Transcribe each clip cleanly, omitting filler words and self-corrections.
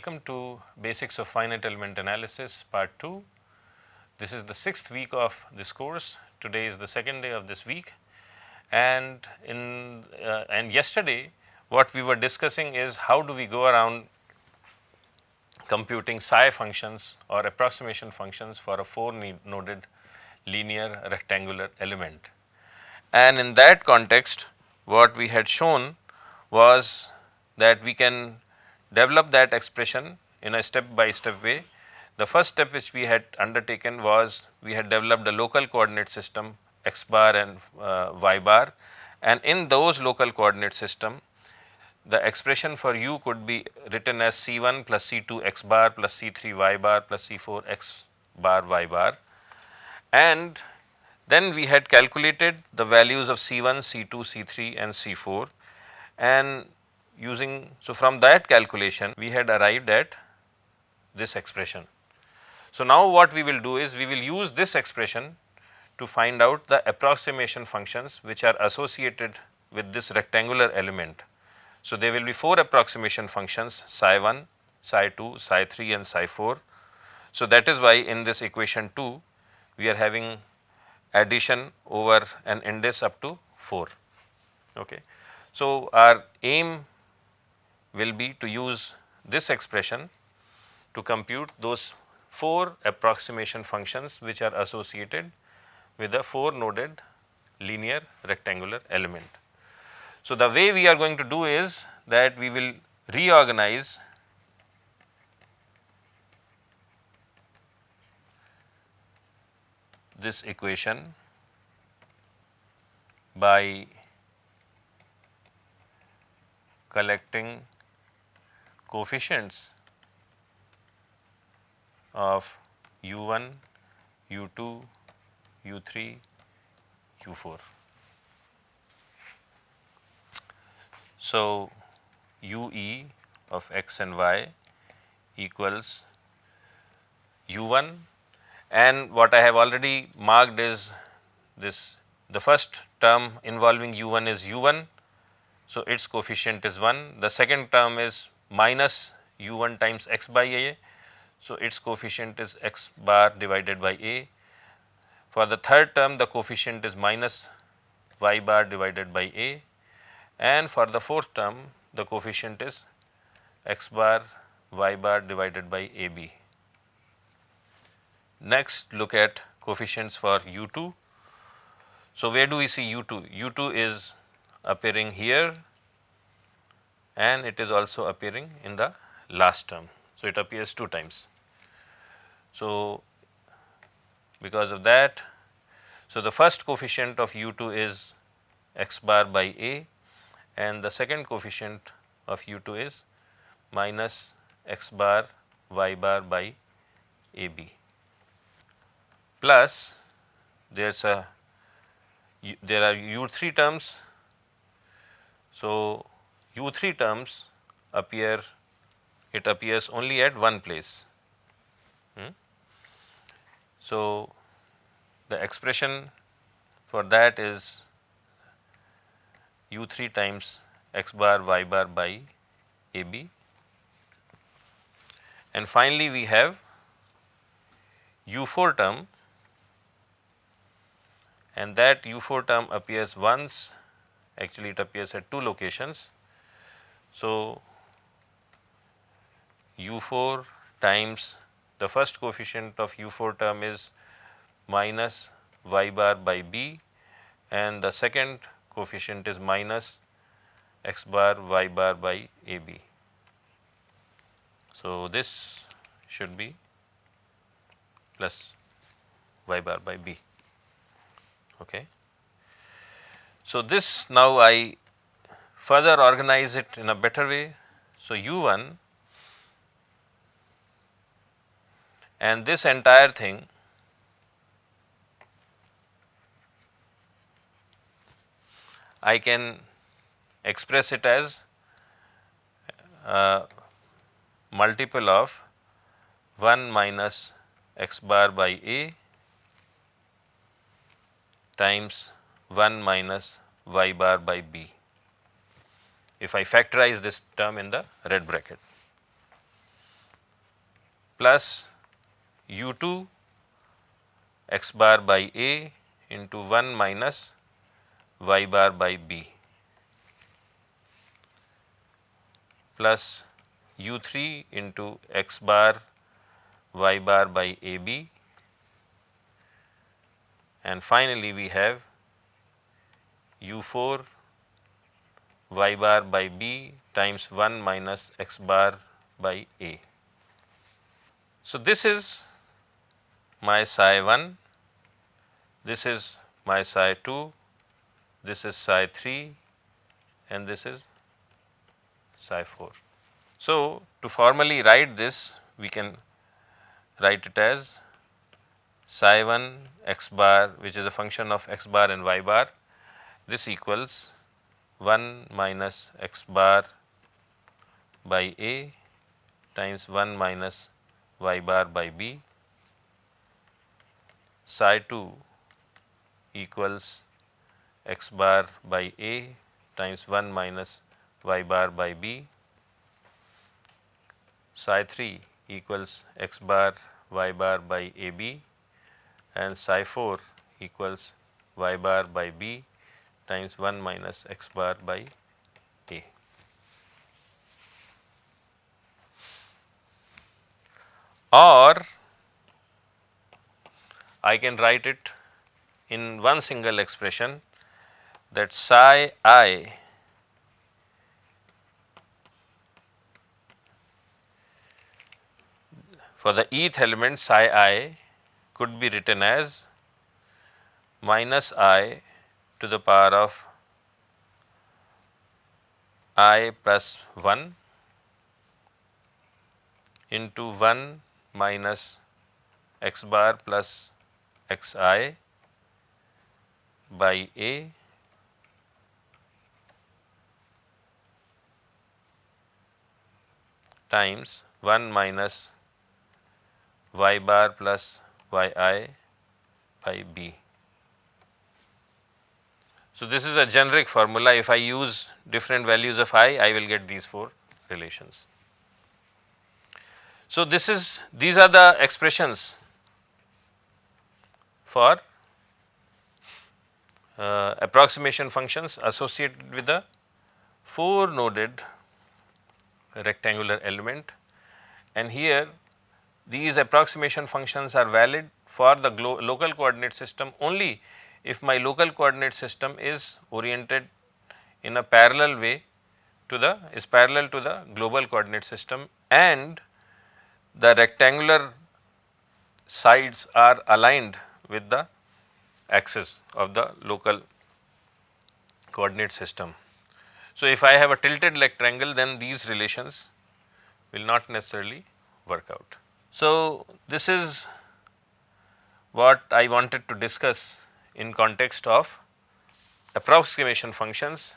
welcome to Basics of Finite Element Analysis Part 2. This is the 6th week of this course. Today is the second day of this week, and yesterday what we were discussing is how do we go around computing psi functions or approximation functions for a 4-noded linear rectangular element. And in that context, what we had shown was that we can develop that expression in a step by step way. The first step which we had undertaken was we had developed a local coordinate system x bar and y bar, and in those local coordinate system the expression for u could be written as c1 plus c2 x bar plus c3 y bar plus c4 x bar y bar. And then we had calculated the values of c1, c2, c3 and c4, and from that calculation we had arrived at this expression. So now what we will do is we will use this expression to find out the approximation functions which are associated with this rectangular element. So there will be 4 approximation functions, psi1, psi2, psi3 and psi4. So that is why in this equation 2 we are having addition over an index up to 4. Okay. So our aim will be to use this expression to compute those 4 approximation functions which are associated with a 4-noded linear rectangular element. So the way we are going to do is that we will reorganize this equation by collecting coefficients of u1, u2, u3, u4. So ue of x and y equals u1, and what I have already marked is this, the first term involving u1 is u1. So its coefficient is 1. The second term is minus u1 times x by a. So its coefficient is x bar divided by a. For the third term the coefficient is minus y bar divided by a, and for the fourth term the coefficient is x bar y bar divided by ab. Next, look at coefficients for u2. So where do we see u2? u2 is appearing here and it is also appearing in the last term. So it appears 2 times. So because of that, so the first coefficient of u2 is x bar by a, and the second coefficient of u2 is minus x bar y bar by ab. Plus there are u3 terms. So u3 terms appears only at one place. So the expression for that is u3 times x bar y bar by ab. And finally we have u4 term, and that u4 term appears once, actually it appears at 2 locations. So u4 times the first coefficient of u4 term is minus y bar by b, and the second coefficient is minus x bar y bar by ab. So this should be plus y bar by b. Okay. So this now I further organize it in a better way. So u1 and this entire thing I can express it as a multiple of 1 minus x bar by a times 1 minus y bar by b, if I factorize this term in the red bracket. plus u2 x bar by a into 1 minus y bar by b plus u3 into x bar y bar by ab, and finally we have u4 y bar by b times 1 minus x bar by a. So, this is my psi 1, this is my psi 2, this is psi 3, and this is psi 4. So, to formally write this, we can write it as psi 1 x bar, which is a function of x bar and y bar, this equals 1 minus x bar by a times 1 minus y bar by b, psi 2 equals x bar by a times 1 minus y bar by b, psi 3 equals x bar y bar by ab, and psi 4 equals y bar by b times 1 minus x bar by a. Or I can write it in one single expression, that psi I for the eth element, psi I could be written as minus I to the power of I plus 1 into 1 minus x bar plus x I by a times 1 minus y bar plus y I by b. So, this is a generic formula. If I use different values of I will get these 4 relations. So, these are the expressions for approximation functions associated with the 4 noded rectangular element, and here these approximation functions are valid for the local coordinate system only if my local coordinate system is oriented in a parallel way to the parallel to the global coordinate system, and the rectangular sides are aligned with the axis of the local coordinate system. So, if I have a tilted rectangle, then these relations will not necessarily work out. So, this is what I wanted to discuss in context of approximation functions,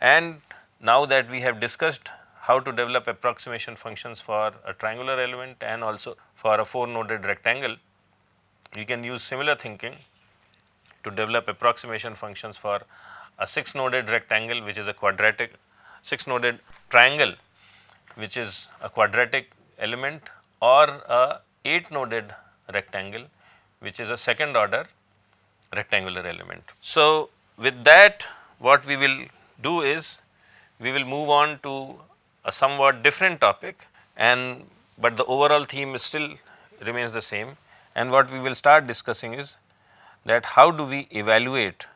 and now that we have discussed how to develop approximation functions for a triangular element and also for a 4 noded rectangle, we can use similar thinking to develop approximation functions for a 6 noded rectangle, which is a quadratic 6 noded triangle, which is a quadratic element, or a 8 noded rectangle, which is a second order rectangular element. So, with that, what we will do is we will move on to a somewhat different topic, and but the overall theme still remains the same, and what we will start discussing is that how do we evaluate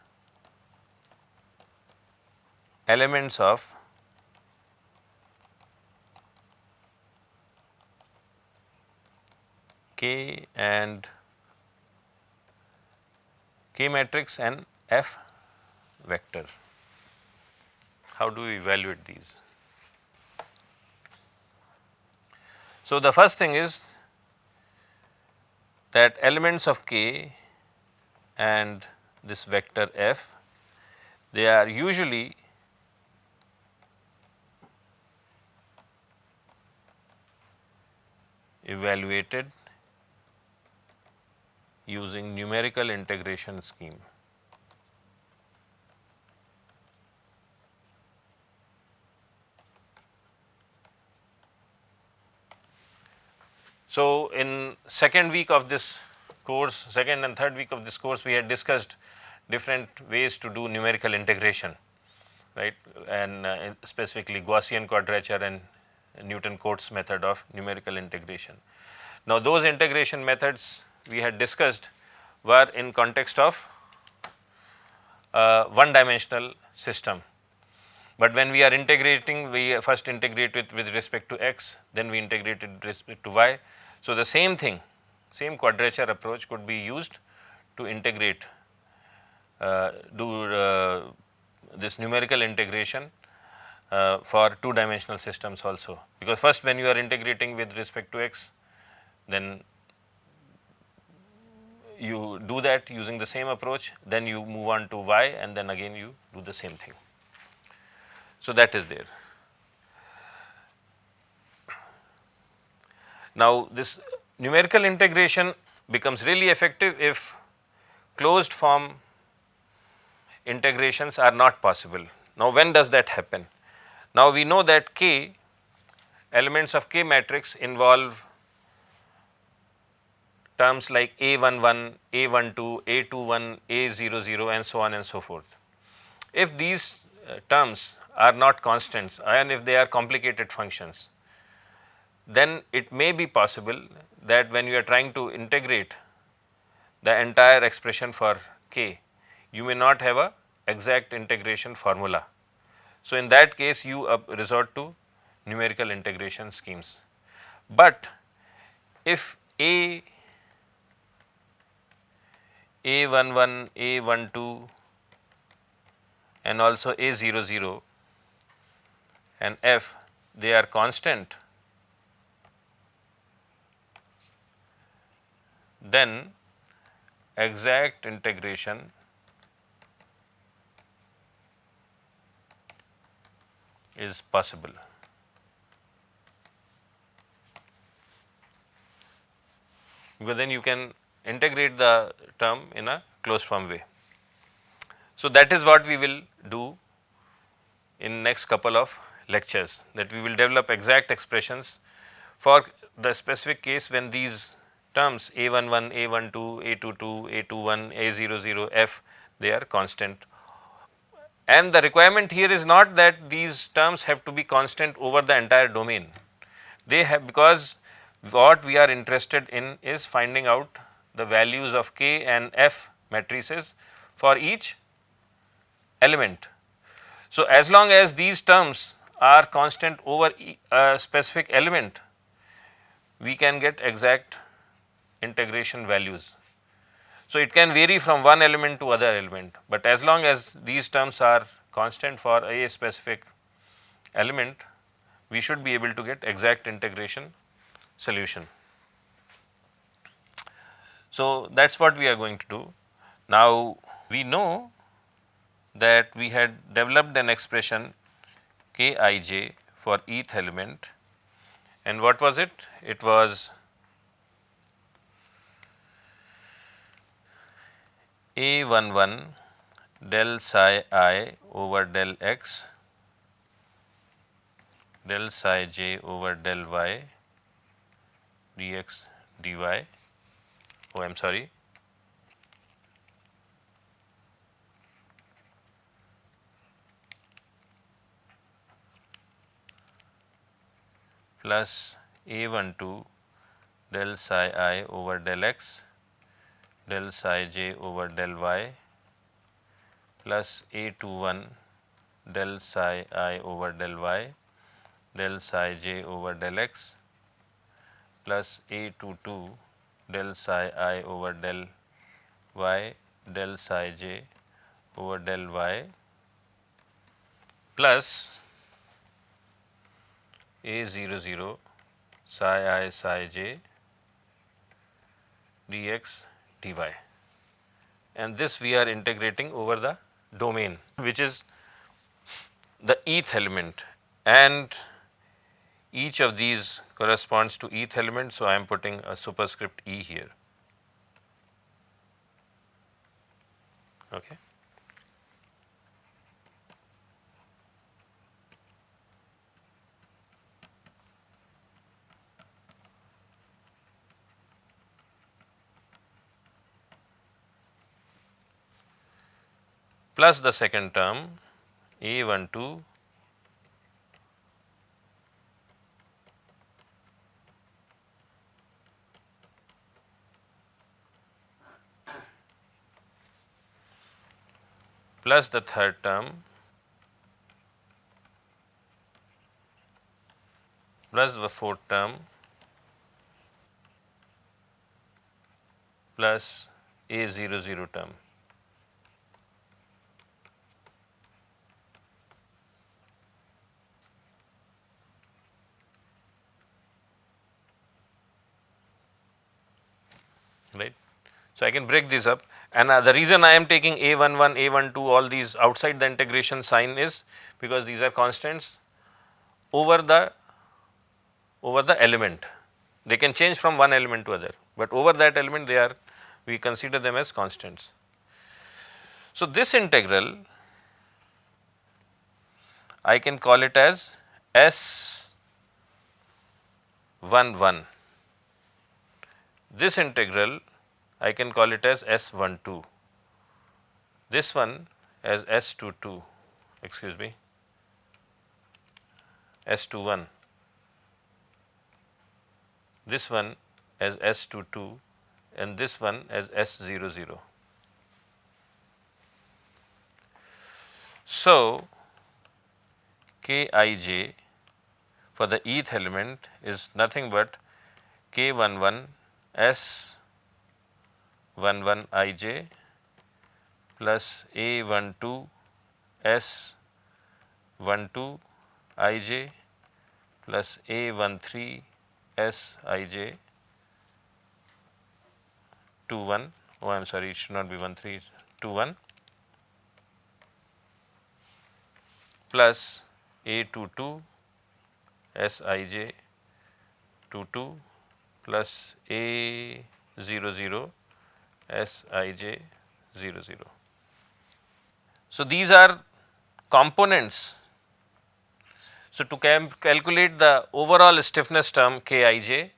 elements of K and K matrix and F vector. How do we evaluate these? So, the first thing is that elements of K and this vector F, they are usually evaluated using numerical integration scheme. So, in second week of this course, second and third week of this course, we had discussed different ways to do numerical integration, right, and specifically Gaussian quadrature and Newton-Cotes method of numerical integration. Now, those integration methods we had discussed were in context of one dimensional system, but when we are integrating, we first integrate it with respect to x, then we integrate it with respect to y. So, the same thing, same quadrature approach could be used to integrate this numerical integration for two dimensional systems also, because first when you are integrating with respect to x, then you do that using the same approach, then you move on to y, and then again you do the same thing. So, that is there. Now, this numerical integration becomes really effective if closed form integrations are not possible. Now, when does that happen? Now, we know that K elements of K matrix involve terms like A11, A12, A21, A00 and so on and so forth. If these terms are not constants and if they are complicated functions, then it may be possible that when you are trying to integrate the entire expression for K, you may not have a exact integration formula. So, in that case you resort to numerical integration schemes. But if A11, A12 and also A00 and F, they are constant, then exact integration is possible. Because then you can integrate the term in a closed form way. So, that is what we will do in next couple of lectures, that we will develop exact expressions for the specific case when these terms A11, A12, A22, A21, A00, F, they are constant. And the requirement here is not that these terms have to be constant over the entire domain. They have, because what we are interested in is finding out the values of K and F matrices for each element. So, as long as these terms are constant over a specific element, we can get exact integration values. So, it can vary from one element to other element, but as long as these terms are constant for a specific element, we should be able to get exact integration solution. So, that is what we are going to do. Now, we know that we had developed an expression Kij for each element, and what was it? It was A11 del psi I over del x del psi j over del y dx dy. Oh, I am sorry. Plus A12 del psi I over del x del psi j over del y plus A21 del psi I over del y del psi j over del x plus A22 del psi I over del y del psi j over del y plus A00 psi I psi j dx dy, and this we are integrating over the domain, which is the eth element, and each of these corresponds to eth element. So, I am putting a superscript E here. Okay. plus the second term A12 plus the third term plus the fourth term plus A00 term. Right. So, I can break this up, and the reason I am taking A11, A12 all these outside the integration sign is because these are constants over the element. They can change from one element to other, but over that element they are, we consider them as constants. So, this integral I can call it as S11. This integral I can call it as S12. This one as S22, excuse me, S21. This one as S22 and this one as S00. So, Kij for the eth element is nothing but K11 S11ij plus A12 S12ij plus A13 Sij 21, oh I am sorry, it should not be 13, 21 plus A22 Sij 22 plus A00 Sij 00. So, these are components. So, to calculate the overall stiffness term Kij,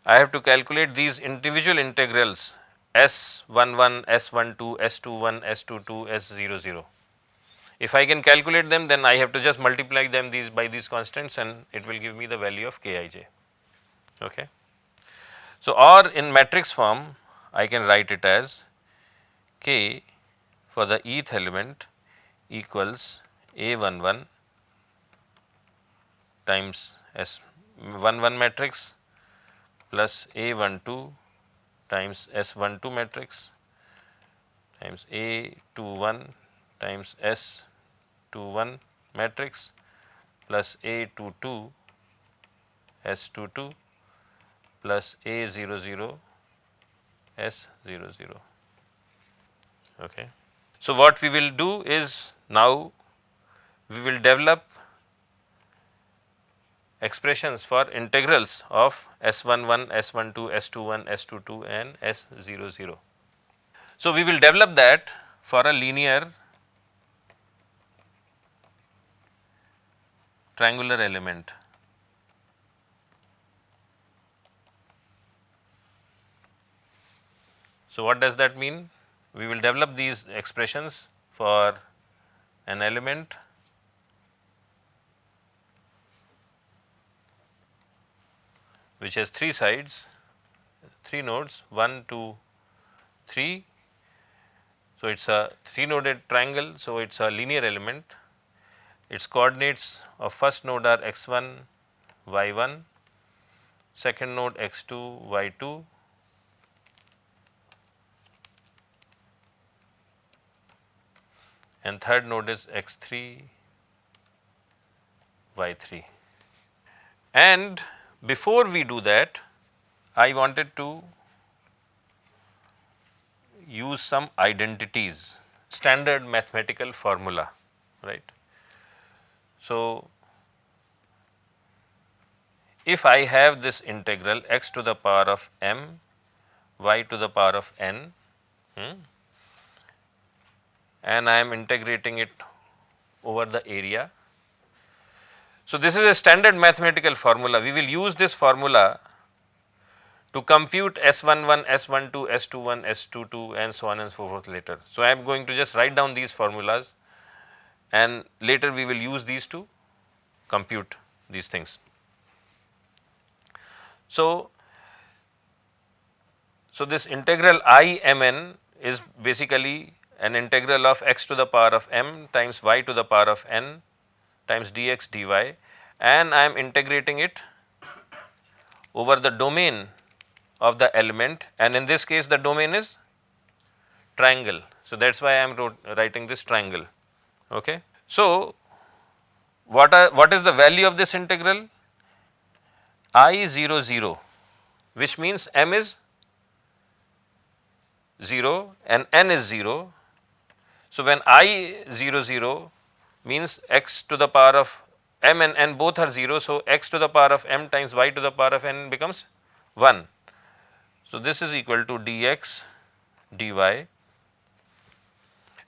I have to calculate these individual integrals S11, S12, S21, S22, S00. If I can calculate them, then I have to just multiply them by these constants and it will give me the value of Kij. Okay. So, or in matrix form I can write it as K for the eth element equals A11 times S11 matrix plus A12 times S12 matrix times A21 times S21 matrix plus A22 S22 plus A00 S00. Okay. So, what we will do is now we will develop expressions for integrals of S11, S12, S21, S22 and S00. So, we will develop that for a linear triangular element. So, what does that mean? We will develop these expressions for an element which has 3 sides, 3 nodes 1, 2, 3. So, it is a 3 noded triangle. So, it is a linear element. Its coordinates of first node are x1, y1, second node x2, y2, and third node is x3, y3. And before we do that, I wanted to use some identities, standard mathematical formula, right. So, if I have this integral x to the power of m, y to the power of n, and I am integrating it over the area. So, this is a standard mathematical formula. We will use this formula to compute S11, S12, S21, S22 and so on and so forth later. So, I am going to just write down these formulas and later we will use these to compute these things. So, this integral I mn is basically an integral of x to the power of m times y to the power of n times dx dy, and I am integrating it over the domain of the element, and in this case the domain is triangle. So, that is why I am writing this triangle. Okay. So, what is the value of this integral? I 0 0, which means m is 0 and n is 0. So, when I 0 0 means x to the power of m and n both are 0. So, x to the power of m times y to the power of n becomes 1. So, this is equal to dx dy,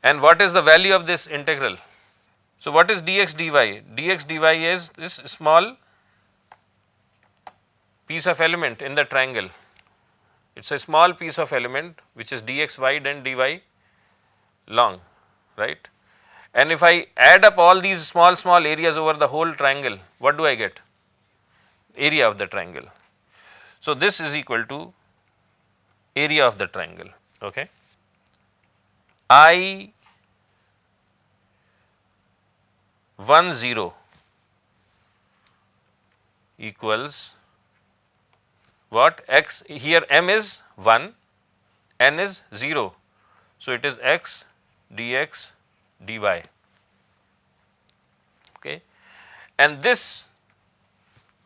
and what is the value of this integral? So, what is dx dy? Dx dy is this small piece of element in the triangle. It is a small piece of element which is dx wide and dy long, right. And if I add up all these small areas over the whole triangle, what do I get? Area of the triangle. So, this is equal to area of the triangle. Okay. I 1 0 equals what? X, here m is 1, n is 0. So, it is x dx dy. Okay. And this,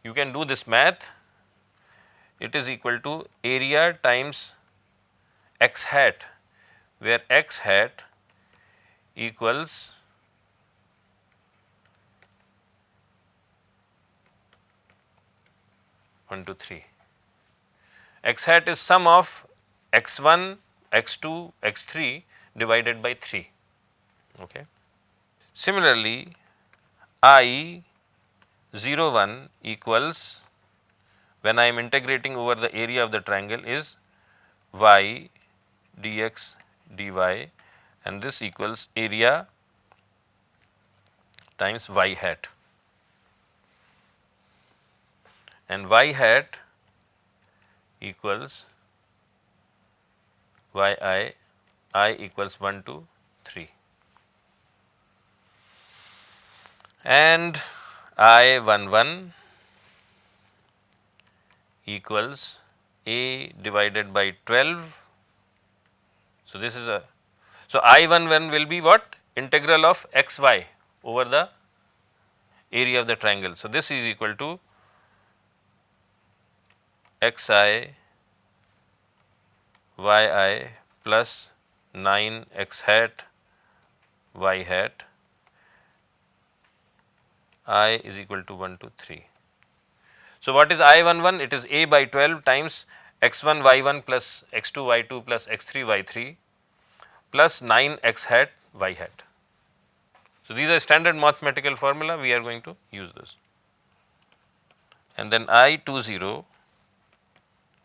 you can do this math, it is equal to area times x hat, where x hat equals one, 2, 3. X hat is sum of x1, x2, x3 divided by 3. Okay. Similarly, I 0 1 equals, when I am integrating over the area of the triangle, is y dx dy, and this equals area times y hat, and y hat equals yi, I equals 1 to 3, and I 1 1 equals a divided by 12. So, this is a, so I 1 1 will be what? Integral of x y over the area of the triangle. So, this is equal to x I y I plus 9 x hat y hat I is equal to 1 to 3. So, what is I 1 1? It is a by 12 times x 1 y 1 plus x 2 y 2 plus x 3 y 3 plus 9 x hat y hat. So, these are standard mathematical formula, we are going to use this. And then I 2 0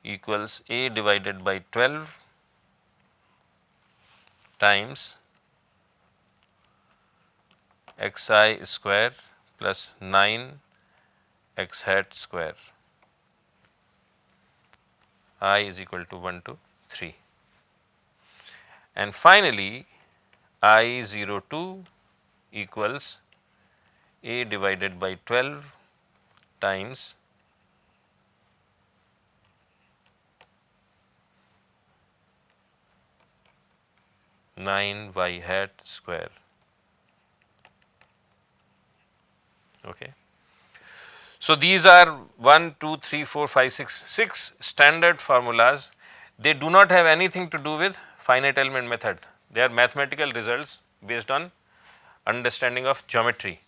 equals a divided by 12 times x I square plus 9 x hat square, I is equal to 1 to 3. And finally, I 0 2 equals a divided by 12 times nine y hat square. Okay. So, these are 1, 2, 3, 4, 5, 6 standard formulas. They do not have anything to do with finite element method. They are mathematical results based on understanding of geometry,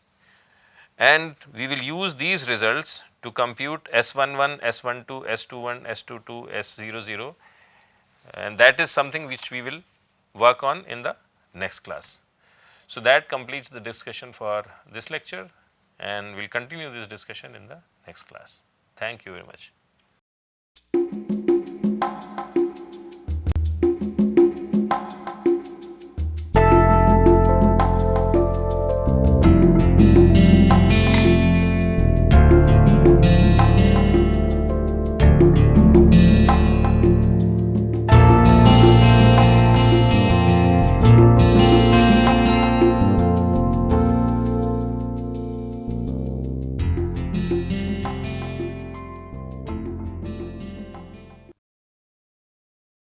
and we will use these results to compute S11, S12, S21, S22, S00, and that is something which we will work on in the next class. So, that completes the discussion for this lecture, and we will continue this discussion in the next class. Thank you very much.